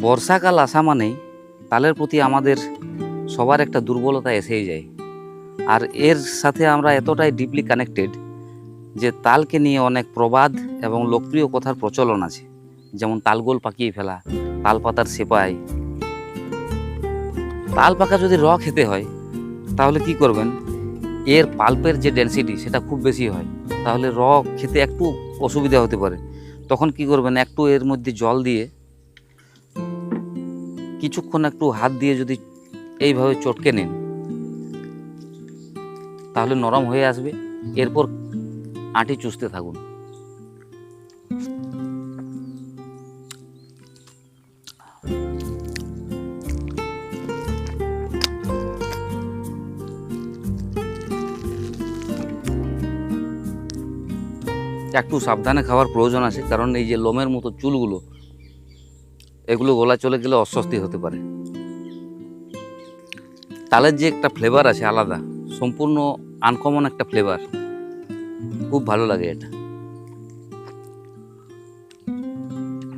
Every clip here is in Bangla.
বর্ষাকাল আসা মানেই তালের প্রতি আমাদের সবার একটা দুর্বলতা এসেই যায়। আর এর সাথে আমরা এতটাই ডিপলি কানেক্টেড যে তালকে নিয়ে অনেক প্রবাদ এবং লোকপ্রিয় কথার প্রচলন আছে, যেমন তালগোল পাকিয়ে ফেলা, তাল পাতার সেপাই। তাল পাকা যদি র খেতে হয় তাহলে কি করবেন, এর পাল্পের যে ডেনসিটি সেটা খুব বেশি হয়, তাহলে র খেতে একটু অসুবিধা হতে পারে। তখন কি করবেন, একটু এর মধ্যে জল দিয়ে কিছুক্ষণ একটু হাত দিয়ে যদি এইভাবে চটকে নিন তাহলে নরম হয়ে আসবে। এরপর আঁটি চুষতে থাকুন। একটু সাবধানে খাওয়ার প্রয়োজন আছে, কারণ এই যে লোমের মতো চুলগুলো, এগুলো গলা চলে গেলে অস্বস্তি হতে পারে। তালের যে একটা ফ্লেভার আছে আলাদা, সম্পূর্ণ আনকমন একটা ফ্লেভার, খুব ভালো লাগে এটা।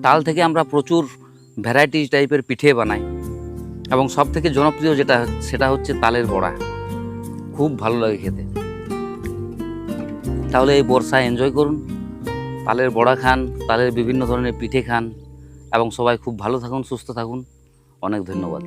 তাল থেকে আমরা প্রচুর ভ্যারাইটি টাইপের পিঠে বানাই, এবং সব থেকে জনপ্রিয় যেটা সেটা হচ্ছে তালের বড়া, খুব ভালো লাগে খেতে। তাহলে এই বর্ষা এনজয় করুন, তালের বড়া খান, তালের বিভিন্ন ধরনের পিঠে খান, এবং সবাই খুব ভালো থাকুন, সুস্থ থাকুন। অনেক ধন্যবাদ।